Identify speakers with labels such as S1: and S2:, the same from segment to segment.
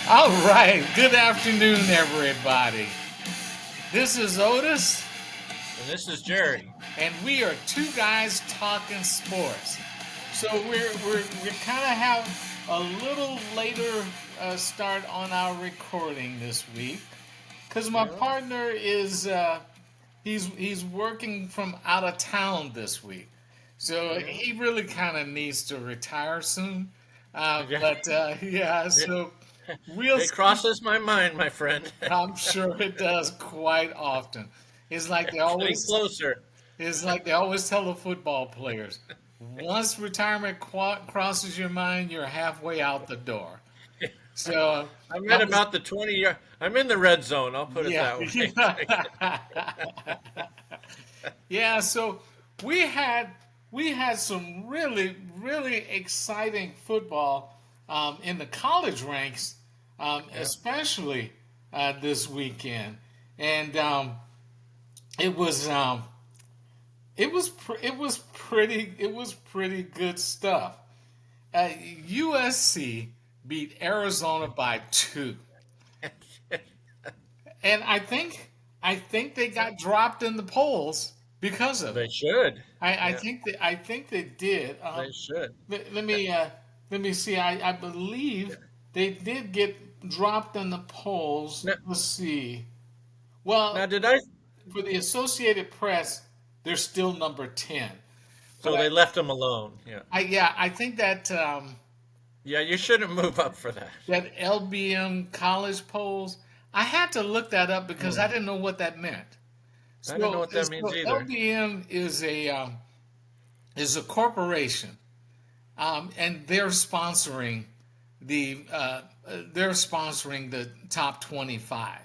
S1: All right, good afternoon, everybody. This is Otis,
S2: And this is Jerry.
S1: and we are two guys talking sports. So we kind of have a little later start on our recording this week because my
S2: Yeah.
S1: partner is he's working from out of town this week, so
S2: Yeah.
S1: he really kind of needs to retire soon.
S2: Yeah.
S1: But yeah,
S2: It,
S1: so we'll
S2: it
S1: see.
S2: crosses my mind, my friend.
S1: I'm sure it does quite often. It's like they
S2: It's getting
S1: always
S2: closer.
S1: it's like they always tell the football players, once retirement crosses your mind, you're halfway out the door. So
S2: I'm
S1: I
S2: at
S1: was
S2: about the 20-year. I'm in the red zone. I'll put it
S1: yeah.
S2: that way.
S1: Yeah, so we had we had some really exciting football in the college ranks,
S2: Yeah.
S1: especially this weekend, and it was it was pretty good stuff. USC beat Arizona by 2, and I think they got dropped in the polls because of
S2: They
S1: it.
S2: should. Yeah.
S1: I think they did.
S2: They should.
S1: Let me see. I believe
S2: Yeah.
S1: they did get dropped in the polls.
S2: Now,
S1: Let's see.
S2: now,
S1: Well,
S2: did I?
S1: for the Associated Press, they're still number 10. But
S2: So they left them alone. Yeah.
S1: I think that
S2: Yeah. You shouldn't move up for that.
S1: that LBM college polls. I had to look that up because I
S2: Hmm.
S1: didn't know what that meant.
S2: I don't know what that means
S1: So
S2: either.
S1: LBM is a corporation, and they're sponsoring the top 25.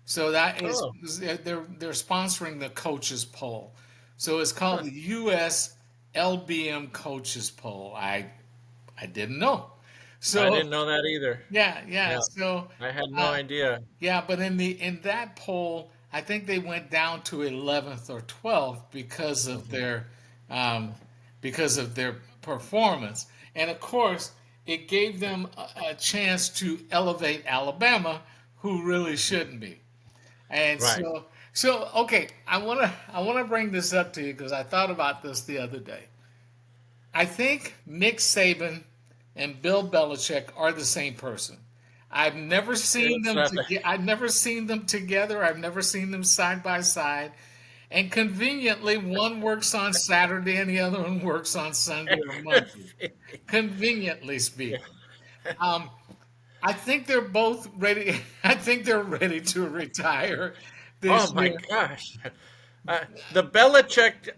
S1: So that is
S2: Oh.
S1: they're sponsoring the coaches poll. So it's called
S2: Huh.
S1: the US LBM coaches poll. I didn't know.
S2: I
S1: So
S2: didn't know that either.
S1: yeah.
S2: Yeah.
S1: So
S2: I had no
S1: uh,
S2: idea.
S1: yeah, but in that poll, I think they went down to 11th or 12th
S2: Hmm.
S1: um, because of their performance, and of course, it gave them a chance to elevate Alabama, who really shouldn't be. And
S2: Right.
S1: so okay, I wanna bring this up to you because I thought about this the other day. I think Nick Saban and Bill Belichick are the same person.
S2: It's not the.
S1: I've never seen them together. I've never seen them side by side. And conveniently, one works on Saturday and the other one works on Sunday or Monday. Conveniently
S2: Yeah.
S1: speaking, um, I think they're both ready. I think they're ready to retire
S2: Oh
S1: this
S2: my
S1: year.
S2: gosh. The Belichick,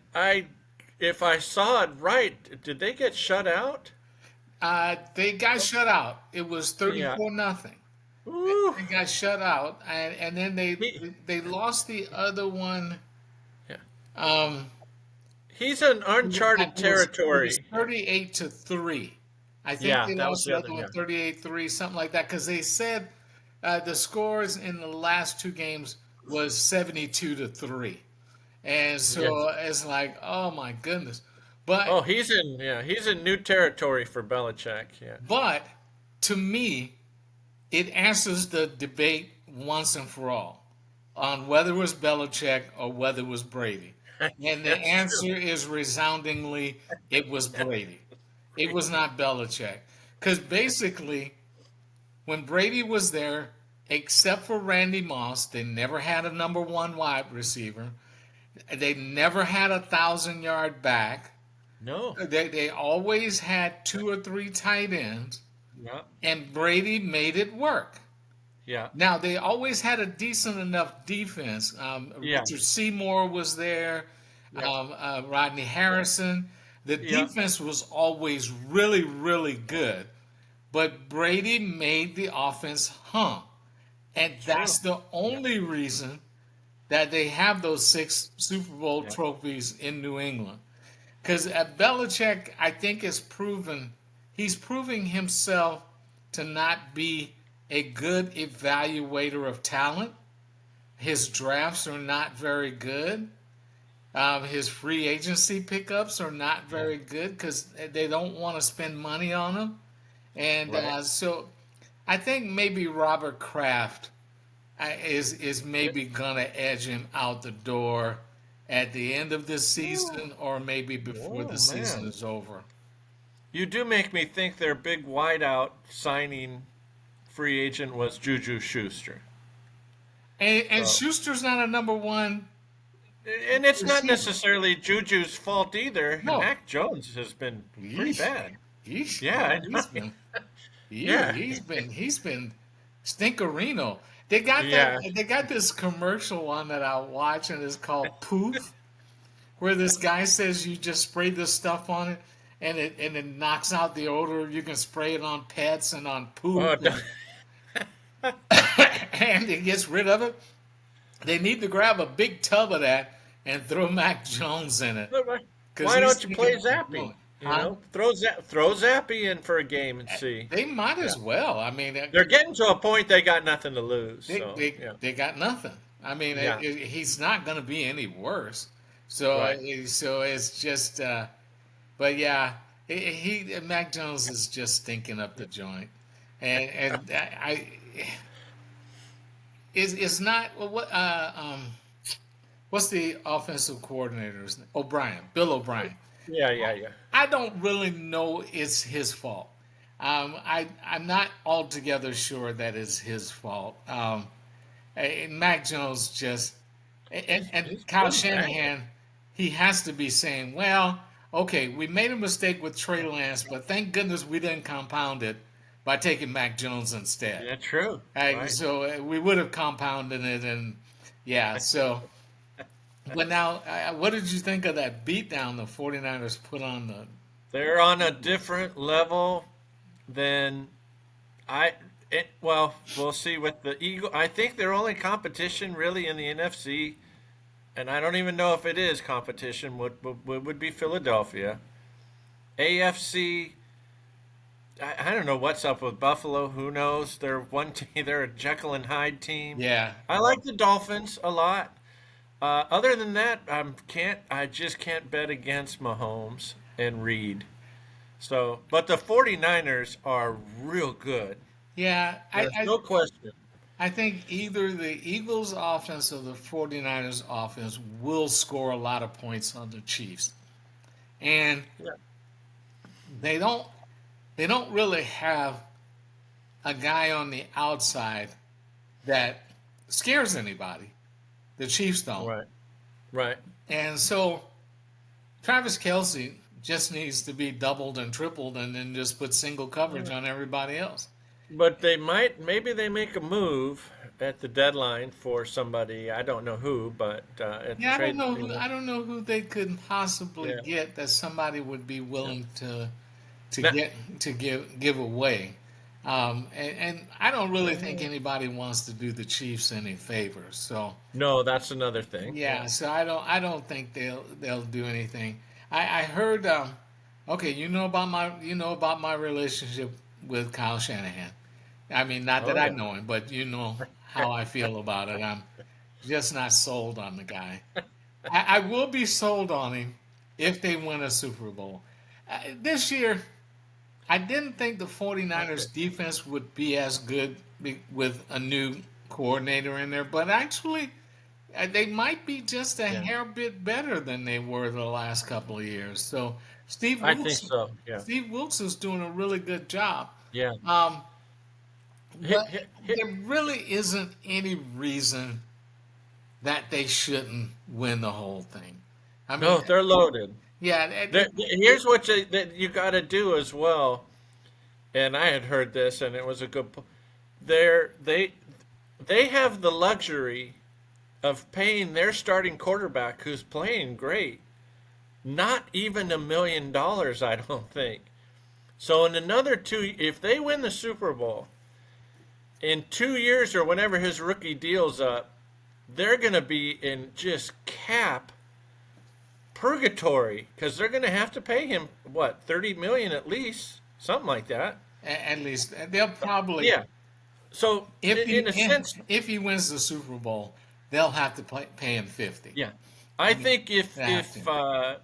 S2: if I saw it right, did they get shut out?
S1: They got shut out. It was
S2: Yeah.
S1: 34-0.
S2: Ooh.
S1: They got shut out, and then
S2: He,
S1: they lost the other one.
S2: yeah.
S1: Um,
S2: He's in uncharted
S1: it was
S2: territory.
S1: 38-3. I think
S2: Yeah,
S1: they
S2: that was
S1: lost
S2: the
S1: the
S2: other.
S1: other one
S2: Yeah.
S1: 38-3, something like that, because they said the scores in the last two games was 72-3, and
S2: Yes.
S1: so it's like, oh my goodness. But
S2: Oh, he's in new territory for Belichick. Yeah.
S1: but to me, it answers the debate once and for all on whether it was Belichick or whether it was Brady. And the
S2: That's true.
S1: answer is resoundingly it was Brady. It was not Belichick. Because basically, when Brady was there, except for Randy Moss, they never had a number one wide receiver. They never had 1,000 yard back.
S2: No.
S1: They always had two or three tight ends,
S2: Yeah.
S1: and Brady made it work.
S2: Yeah.
S1: Now they always had a decent enough defense.
S2: Yeah.
S1: Richard Seymour was there,
S2: Yeah.
S1: Rodney Harrison. The
S2: Yeah.
S1: defense was always really good, but Brady made the offense hum, and
S2: It's
S1: that's
S2: true.
S1: the
S2: Yeah.
S1: only reason that they have those 6 Super Bowl
S2: Yeah.
S1: trophies in New England. Because Belichick, I think, he's proving himself to not be a good evaluator of talent. His drafts are not very good. His free agency pickups are not
S2: Yeah.
S1: very good because they don't want to spend money on him. And
S2: Right.
S1: so I think maybe Robert Kraft is
S2: Yeah.
S1: maybe gonna edge him out the door at the end of this
S2: Ooh.
S1: season, or maybe before
S2: Oh
S1: the season
S2: man.
S1: is over.
S2: You do make me think their big wideout signing free agent was Juju Schuster.
S1: And
S2: So,
S1: Schuster's not a number one
S2: and it's not
S1: receiver.
S2: necessarily Juju's fault either.
S1: No,
S2: Mac Jones has been pretty
S1: he's
S2: bad.
S1: he's
S2: Yeah,
S1: he's been
S2: yeah,
S1: he's been stinkerino. They got that.
S2: yeah.
S1: They got this commercial one that I watch, and it's called Poof, where this guy says you just spray this stuff on it, and it knocks out the odor. You can spray it on pets and on
S2: Oh,
S1: poop, and it gets rid of it. They need to grab a big tub of that and throw Mac Jones in it because
S2: why
S1: he's
S2: don't you
S1: thinking
S2: play
S1: of the
S2: Zappy?
S1: joint.
S2: You
S1: Huh?
S2: know, throw Zappy in for a game and see.
S1: They might
S2: Yeah,
S1: as well. I mean,
S2: they're getting to a point they got nothing to lose.
S1: they
S2: So
S1: they,
S2: yeah,
S1: they got nothing. I mean,
S2: yeah,
S1: he's not going to be any worse. So
S2: right.
S1: so it's just. But yeah, Mac Jones is just stinking up the joint, and I is not well, what's the offensive coordinator's name? O'Brien, Bill O'Brien.
S2: Yeah, yeah, yeah.
S1: I don't really know it's his fault. I'm not altogether sure that it's his fault. And Mac Jones just and
S2: He's
S1: Kyle
S2: been bad.
S1: Shanahan, he has to be saying, well, okay, we made a mistake with Trey Lance, but thank goodness we didn't compound it by taking Mac Jones instead.
S2: Yeah, true. Right.
S1: So we would have compounded it, and yeah. So, but now, what did you think of that beatdown the 49ers put on the?
S2: They're on a different level than I. Well, we'll see with the Eagle. I think their only competition really in the NFC, and I don't even know if it is competition, would be Philadelphia. AFC. I don't know what's up with Buffalo. Who knows? They're one team. They're a Jekyll and Hyde team.
S1: Yeah,
S2: I like the Dolphins a lot. Other than that, I just can't bet against Mahomes and Reed. So, but the 49ers are real good.
S1: yeah.
S2: There's no question.
S1: I think either the Eagles' offense or the 49ers' offense will score a lot of points on the Chiefs, and
S2: Yeah.
S1: they don't they don't really have a guy on the outside that scares anybody. The Chiefs don't.
S2: Right. Right.
S1: And so Travis Kelsey just needs to be doubled and tripled and then just put single coverage
S2: Yeah.
S1: on everybody else.
S2: But maybe they make a move at the deadline for somebody. I don't know who, but at the
S1: Yeah,
S2: trade,
S1: I don't know who they could possibly
S2: yeah.
S1: get that somebody would be
S2: Yeah.
S1: willing to
S2: Now,
S1: get to give away. And I don't really think
S2: yeah.
S1: anybody wants to do the Chiefs any favors. So
S2: No, that's another thing.
S1: yeah,
S2: Yeah.
S1: so I don't think they'll do anything. I heard okay, you know about my relationship with Kyle Shanahan. I mean, not
S2: Oh
S1: that I
S2: yeah.
S1: know him, but you know how I feel about it. I'm just not sold on the guy. I will be sold on him if they win a Super Bowl. This year, I didn't think the 49ers defense would be as good with a new coordinator in there, but actually, they might be just a
S2: Yeah.
S1: hair bit better than they were the last couple of years. So
S2: I think so. Yeah.
S1: Steve Wilkes is doing a really good job.
S2: Yeah.
S1: Um,
S2: Hit,
S1: but
S2: hit, hit.
S1: there really isn't any reason that they shouldn't win the whole thing. I mean,
S2: No, they're loaded.
S1: yeah,
S2: Here's what that you got to do as well. And I had heard this, and it was a good. They're, they have the luxury of paying their starting quarterback, who's playing great, not even $1 million. I don't think. So in another two, if they win the Super Bowl in 2 years or whenever his rookie deal's up, they're going to be in just cap purgatory because they're going to have to pay him what 30 million at least, something like that.
S1: at least they'll probably
S2: Yeah. So
S1: if he
S2: in a sense,
S1: if he wins the Super Bowl, they'll have to pay him 50.
S2: Yeah,
S1: I
S2: I
S1: mean,
S2: think
S1: they have to.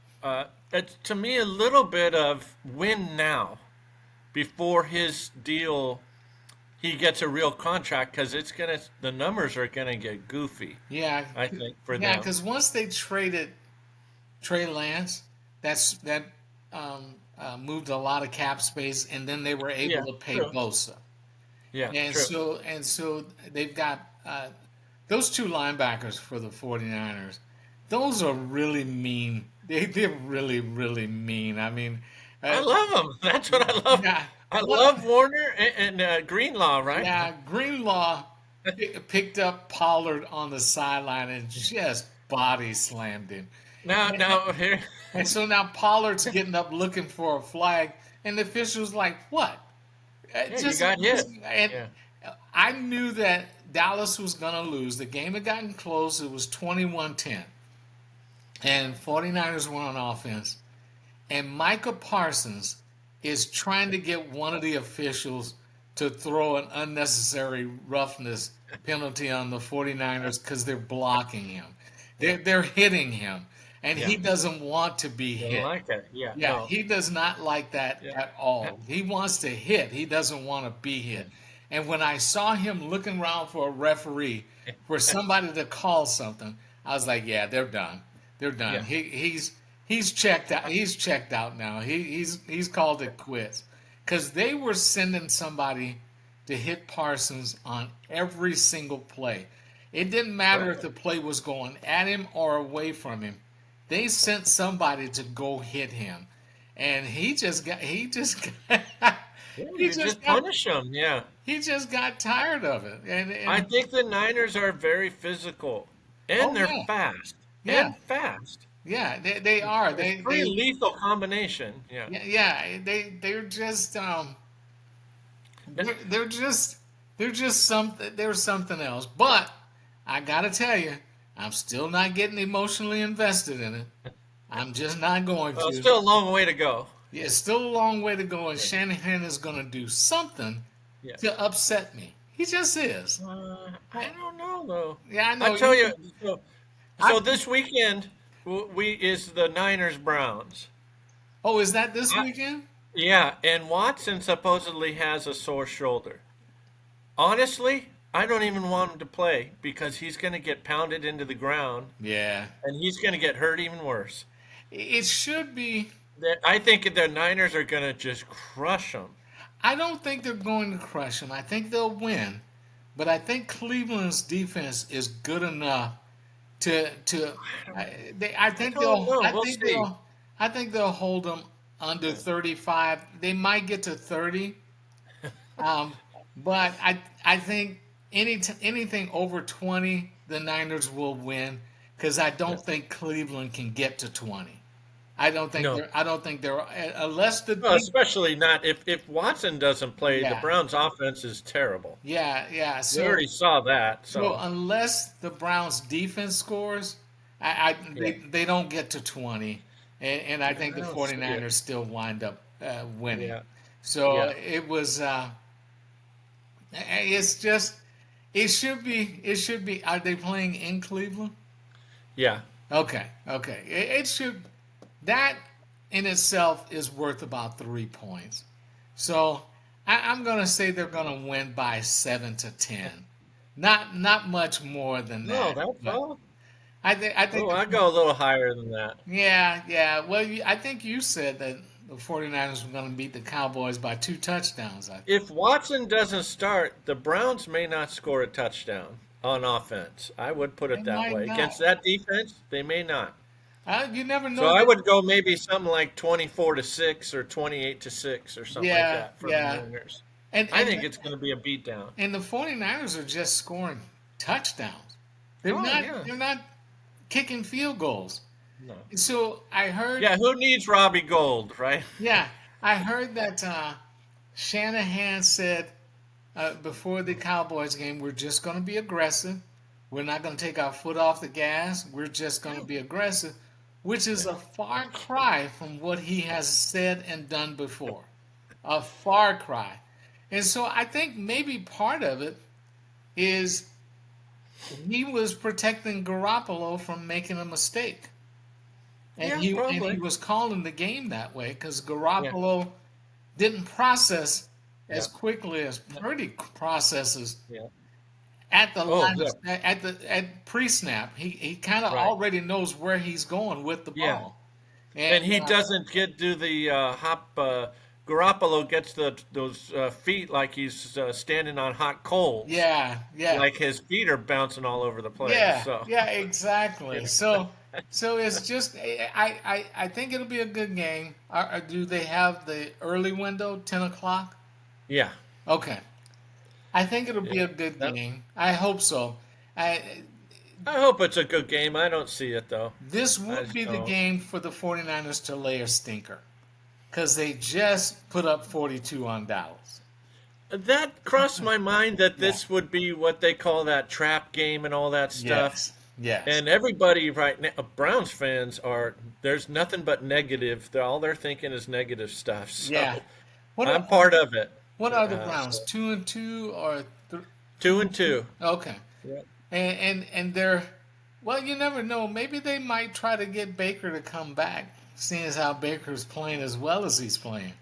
S2: it's to me a little bit of win now before his deal he gets a real contract because the numbers are gonna get goofy.
S1: Yeah,
S2: I think for
S1: yeah,
S2: them.
S1: because once they traded Trey Lance, that moved a lot of cap space, and then they were able
S2: Yeah,
S1: to pay
S2: true.
S1: Bosa,
S2: Yeah,
S1: and
S2: true.
S1: so they've got those two linebackers for the 49ers. Those are really mean. They're really mean. I mean,
S2: I
S1: uh,
S2: love them. That's what I love.
S1: yeah,
S2: I
S1: what?
S2: love Warner and Greenlaw, right?
S1: Yeah, Greenlaw picked up Pollard on the sideline and just body slammed him.
S2: Now here,
S1: And so now Pollard's getting up looking for a flag, and the official's like, "What?"
S2: yeah, you got hit.
S1: And
S2: Yeah,
S1: I knew that Dallas was going to lose. The game had gotten close. It was 21-10, and 49ers were on offense. And Micah Parsons is trying to get one of the officials to throw an unnecessary roughness penalty on the 49ers because they're blocking him. They're hitting him, and
S2: yeah.
S1: he doesn't want to be
S2: Don't
S1: hit.
S2: like that. Yeah,
S1: Yeah,
S2: no.
S1: he does not like that
S2: Yeah,
S1: at all. He wants to hit. He doesn't want to be hit. And when I saw him looking around for a referee, for somebody to call something, I was like, yeah, they're done. They're done.
S2: yeah.
S1: He's checked out. He's checked out now. He's called it quits because they were sending somebody to hit Parsons on every single play. It didn't matter if
S2: Right.
S1: the play was going at him or away from him. They sent somebody to go hit him, and
S2: Yeah,
S1: he
S2: you
S1: just
S2: just
S1: got
S2: punish them. Yeah.
S1: he just got tired of it.
S2: I
S1: And
S2: think the Niners are very physical, and
S1: oh
S2: they're
S1: yeah,
S2: fast,
S1: yeah,
S2: and fast.
S1: yeah. They are.
S2: It's pretty lethal combination. Yeah.
S1: Yeah. They're just they're just something. They're something else. But I gotta tell you, I'm still not getting emotionally invested in it. I'm just not going
S2: Well,
S1: to.
S2: still a long way to go.
S1: Yeah, it's still a long way to go, and Shanahan is going to do something
S2: Yeah.
S1: to upset me. He just is.
S2: I don't know though.
S1: Yeah, I
S2: I
S1: know
S2: tell you,
S1: you.
S2: so
S1: I,
S2: this weekend we is the Niners Browns.
S1: oh, is that this
S2: I,
S1: weekend?
S2: yeah, and Watson supposedly has a sore shoulder. Honestly, I don't even want him to play because he's going to get pounded into the ground
S1: Yeah,
S2: and he's going to get hurt even worse.
S1: it should be.
S2: I think the Niners are going to just crush them.
S1: I don't think they're going to crush them. I think they'll win, but I think Cleveland's defense is good enough to. I
S2: I
S1: think
S2: don't
S1: they'll.
S2: know. We'll see.
S1: I think they'll hold them under
S2: Yeah.
S1: 35. They might get to 30. Um, but I think anything over 20, the Niners will win because I
S2: Yeah.
S1: don't think Cleveland can get to 20.
S2: No.
S1: I don't think they're unless the
S2: Well,
S1: deep.
S2: especially not if Watson doesn't play, the
S1: Yeah,
S2: Browns' offense is terrible.
S1: yeah.
S2: We already saw that.
S1: So
S2: So
S1: unless the Browns defense scores, I
S2: yeah,
S1: they don't get to 20, and I think
S2: I
S1: the
S2: don't see it.
S1: 49ers still wind up winning.
S2: Yeah,
S1: So
S2: yeah,
S1: it was. It's just. It should be. It should be. Are they playing in Cleveland?
S2: yeah,
S1: Okay. It should. That in itself is worth about 3 points. So I'm going to say they're going to win by 7 to 10. Not much more than
S2: no,
S1: that.
S2: that's
S1: But
S2: all.
S1: I think
S2: Oh, I go a little higher than that.
S1: yeah. Well, I think you said that the 49ers were going to beat the Cowboys by 2 touchdowns.
S2: If Watson doesn't start, the Browns may not score a touchdown on offense. I would put
S1: They
S2: it that
S1: might
S2: way.
S1: not.
S2: Against that defense, they may not.
S1: You never
S2: So
S1: know.
S2: I would go maybe something like 24-6 or 28-6 or something like
S1: Yeah,
S2: that for the
S1: yeah.
S2: Niners.
S1: And
S2: I
S1: and
S2: think it's going to be a beatdown.
S1: and the 49ers are just scoring touchdowns.
S2: Oh yeah,
S1: They're not kicking field goals.
S2: no.
S1: So I heard,
S2: Yeah, who needs Robbie Gold, right?
S1: yeah, I heard that Shanahan said before the Cowboys game, we're just going to be aggressive. We're not going to take our foot off the gas. We're just going to be aggressive, which is a far cry from what he has said and done before. A far cry. And so I think maybe part of it is he was protecting Garoppolo from making a mistake, and
S2: Yeah,
S1: he
S2: probably.
S1: was calling the game that way because
S2: Yeah,
S1: Garoppolo didn't process as
S2: yeah,
S1: quickly as Purdy processes
S2: yeah.
S1: at the
S2: Oh,
S1: line
S2: yeah,
S1: of, at pre-snap. He kind of
S2: right.
S1: already knows where he's going with the
S2: Yeah,
S1: ball, and
S2: and he doesn't get do the hop. Garoppolo gets those feet like he's standing on hot coals,
S1: yeah, yeah,
S2: like his feet are bouncing all over the place.
S1: yeah,
S2: So,
S1: yeah, exactly.
S2: yeah,
S1: So it's just I think it'll be a good game. Do they have the early window, 10 o'clock?
S2: yeah,
S1: Okay, I think it'll
S2: yeah.
S1: be a good
S2: That,
S1: game. I hope so. I
S2: I hope it's a good game. I don't see it though.
S1: This
S2: I
S1: would
S2: just
S1: be the
S2: don't.
S1: game for the 49ers to lay a stinker because they just put up 42 on Dallas.
S2: That crossed my mind that
S1: Yeah.
S2: this would be what they call that trap game and all that stuff.
S1: Yes. Yes.
S2: And everybody right now, Browns fans are, there's nothing but negative. All they're thinking is negative stuff.
S1: Yeah.
S2: So
S1: What
S2: I'm
S1: are,
S2: part of it.
S1: what are the
S2: So
S1: Browns? 2-2 or
S2: two
S1: three
S2: and
S1: and two?
S2: two.
S1: Okay.
S2: Yeah.
S1: And they're well. You never know. Maybe they might try to get Baker to come back, seeing as how Baker's playing as well as he's playing.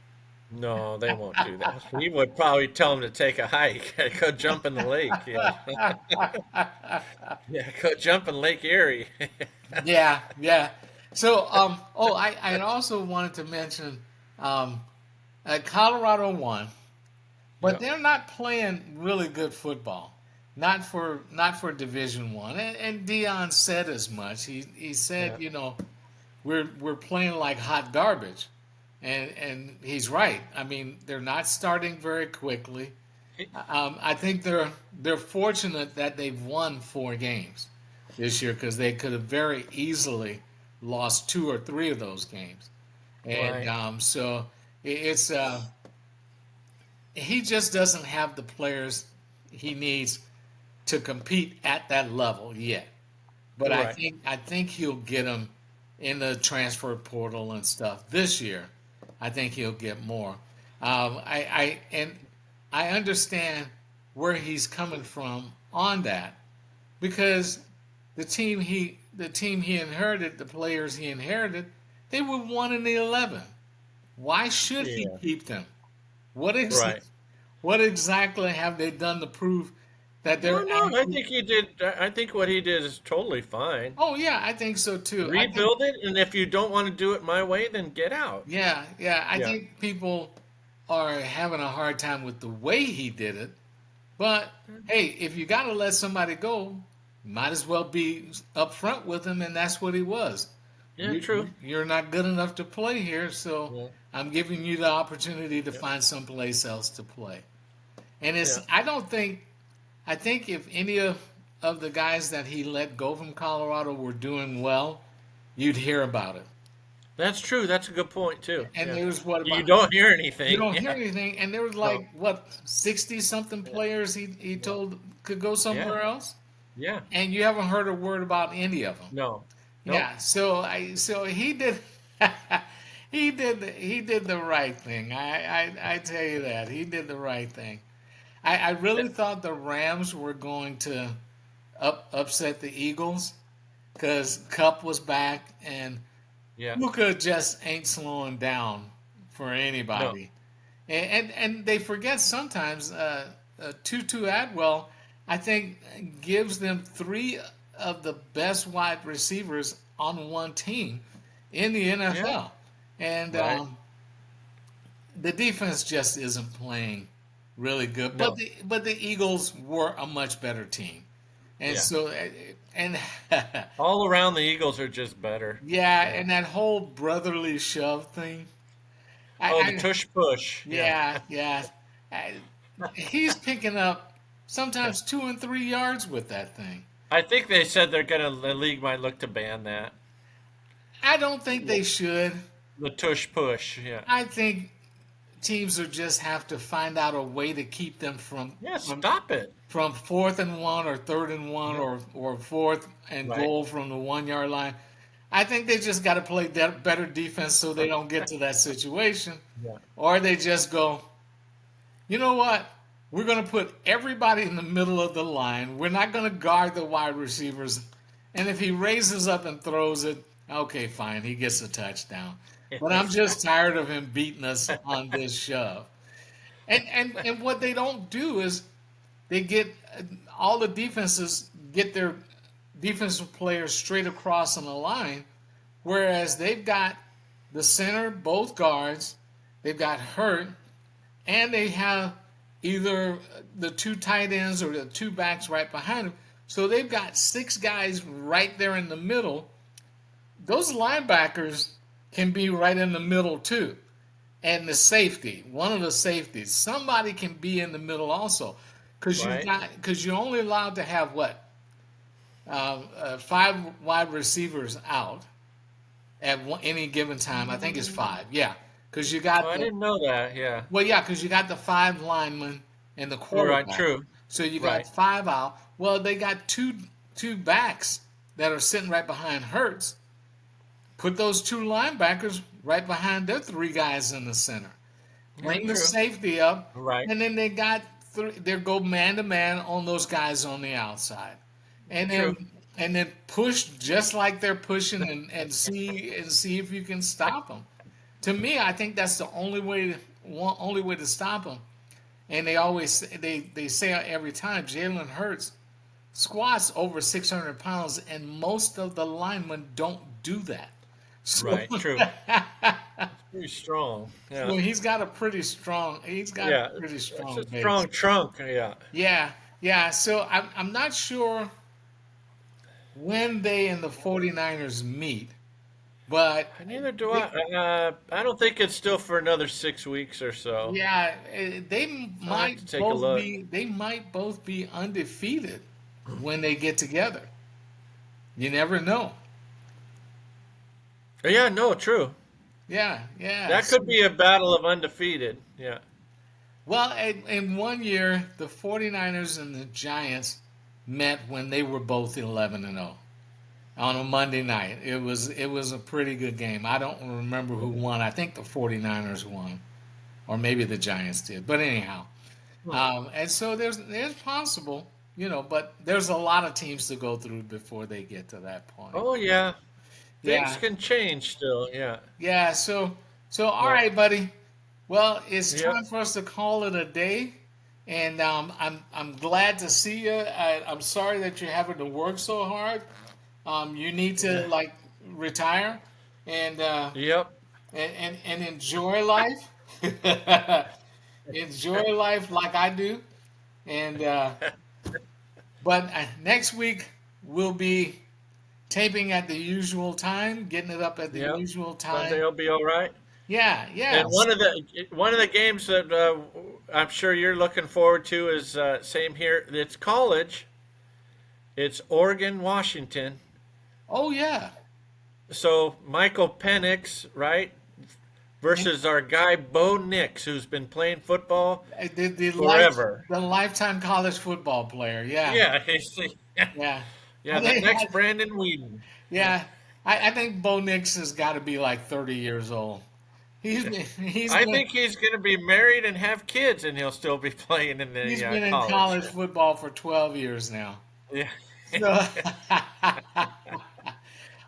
S2: No, they won't do that. He would probably tell him to take a hike, go jump in the lake. Yeah, yeah, go jump in Lake Erie.
S1: Yeah, yeah. So, I also wanted to mention, um, Colorado won, but
S2: Yeah,
S1: they're not playing really good football. Not for Division One. And Dion said as much. He said,
S2: yeah,
S1: we're playing like hot garbage, and he's right. I mean, they're not starting very quickly. I think they're fortunate that they've won 4 games this year because they could have very easily lost 2 or 3 of those games, and
S2: right.
S1: so it's he just doesn't have the players he needs to compete at that level yet. But I
S2: Right.
S1: think I think he'll get them in the transfer portal and stuff this year. I think he'll get more. I understand where he's coming from on that because the team he inherited, the players he inherited, they were 1-11. Why should he
S2: Yeah.
S1: keep them? What ex-
S2: Right.
S1: what exactly have they done to prove that
S2: No,
S1: they're
S2: no. I
S1: actually?
S2: think he did. I think what he did is totally fine.
S1: Oh yeah, I think so too. I think
S2: Rebuild it, and if you don't want to do it my way, then get out.
S1: yeah, yeah. I
S2: Yeah.
S1: think people are having a hard time with the way he did it. But hey, if you got to let somebody go, might as well be upfront with him, and that's what he was.
S2: Yeah. True.
S1: You're not good enough to play here, so
S2: Yeah.
S1: I'm giving you the opportunity to
S2: Yeah.
S1: find someplace else to play. And it's
S2: Yeah.
S1: I think if any of the guys that he let go from Colorado were doing well, you'd hear about it.
S2: That's true. That's a good point too.
S1: And
S2: Yeah.
S1: there was what
S2: You
S1: about
S2: don't hear
S1: you
S2: anything.
S1: don't hear
S2: Yeah.
S1: anything, and there was
S2: No.
S1: like what 60 something
S2: Yeah.
S1: players he
S2: Yeah.
S1: told could go
S2: Yeah.
S1: somewhere else,
S2: Yeah.
S1: and you haven't heard a word about any of them.
S2: No. Nope.
S1: Yeah, so he did. He did the right thing. I tell you that he did the right thing. I really thought the Rams were going to upset the Eagles because Cup was back and
S2: Yeah.
S1: Luka just ain't slowing down for
S2: No.
S1: anybody. And they forget sometimes Tutu Atwell, I think, gives them 3 of the best wide receivers on one team in the
S2: Yeah.
S1: NFL. And
S2: Right.
S1: the defense just isn't playing really good. But
S2: No.
S1: the Eagles were a much better team. And
S2: Yeah.
S1: so, and
S2: All around the Eagles are just better.
S1: yeah,
S2: Yeah.
S1: and that whole brotherly shove thing.
S2: Oh, the
S1: I
S2: tush push. Yeah.
S1: Yeah, yeah. I, he's picking up
S2: Yeah.
S1: sometimes 2 and 3 yards with that thing.
S2: I think they said the league might look to ban that.
S1: I don't think they should.
S2: The tush push. Yeah.
S1: I think teams will just have to find out a way to keep them from
S2: Yeah.
S1: from,
S2: Stop it.
S1: from 4th and 1 or 3rd and 1
S2: Yeah.
S1: or fourth and
S2: Right.
S1: goal from the 1 yard line. I think they just got to play better defense so they don't get to that situation,
S2: Yeah.
S1: or they just go, you know what? We're going to put everybody in the middle of the line. We're not going to guard the wide receivers. And if he raises up and throws it, okay, fine. He gets a touchdown. But I'm just tired of him beating us on this shove. And what they don't do is they get all the defenses get their defensive players straight across on the line, whereas they've got the center, both guards, they've got Hurt, and they have either the two tight ends or the two backs right behind them. So they've got six guys right there in the middle. Those linebackers can be right in the middle too. And the safety, one of the safeties, somebody can be in the middle also, because you're only allowed to have what 5 wide receivers out at any given time. I think it's 5. Yeah, because you got.
S2: I didn't know that. Yeah.
S1: Well, yeah, because you got the 5 linemen and the quarterback.
S2: Right. True.
S1: So you got 5 out. Well, they got two backs that are sitting right behind Hurts. Put those 2 linebackers right behind their 3 guys in the center. Bring the safety up, and then they got they go man to man on those guys on the outside, and then push just like they're pushing, and see if you can stop them. To me, I think that's the only way to stop them. And they always they say every time Jalen Hurts squats over 600 pounds, and most of the linemen don't do that. So,
S2: right, true. Pretty strong. Yeah.
S1: Well, he's got a pretty strong. He's got a pretty strong.
S2: It's a strong trunk. Yeah.
S1: Yeah. So I'm not sure when they and the 49ers meet, but
S2: neither do I. I don't think it's still for another 6 weeks or so.
S1: Yeah, they might both be undefeated when they get together. You never know.
S2: Yeah, no, true.
S1: Yeah.
S2: That could be a battle of undefeated. Yeah.
S1: Well, in one year, the 49ers and the Giants met when they were both 11-0 on a Monday night. It was a pretty good game. I don't remember who won. I think the 49ers won, or maybe the Giants did. But anyhow, and so there's possible, but there's a lot of teams to go through before they get to that point.
S2: Oh yeah. Things can change still, yeah.
S1: Yeah, so all right, buddy. Well, it's time for us to call it a day, and I'm glad to see you. I'm sorry that you're having to work so hard. You need to retire and and enjoy life. Enjoy life like I do, and but next week we'll be taping at the usual time, getting it up at the usual time.
S2: Sunday will be all right.
S1: Yeah.
S2: And one of the games that I'm sure you're looking forward to is same here. It's college. It's Oregon, Washington.
S1: Oh yeah.
S2: So Michael Penix, right, versus our guy Bo Nix, who's been playing football forever.
S1: The lifetime college football player. Yeah.
S2: Yeah. Yeah, the next Brandon Whedon.
S1: Yeah, I think Bo Nix has got to be like 30 years old. I
S2: think he's going to be married and have kids, and he'll still be playing in the
S1: He's been in college football for 12 years now.
S2: Yeah.
S1: So,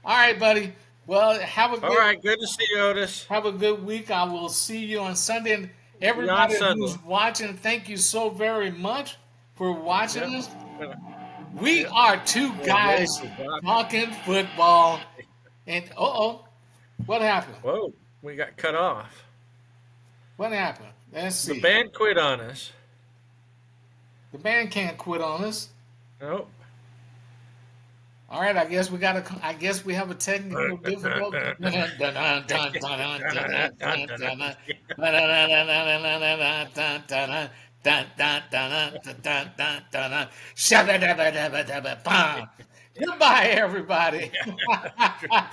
S1: all right, buddy. Well,
S2: all right, good to see you, Otis.
S1: Have a good week. I will see you on Sunday. And everybody who's watching, thank you so very much for watching us. We are 2 guys talking football. And, what happened?
S2: Whoa, we got cut off.
S1: What happened? Let's see.
S2: The band quit on us.
S1: The band can't quit on us.
S2: Nope.
S1: All right, I guess we have a technical difficulty. Goodbye, everybody.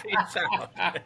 S2: Peace out.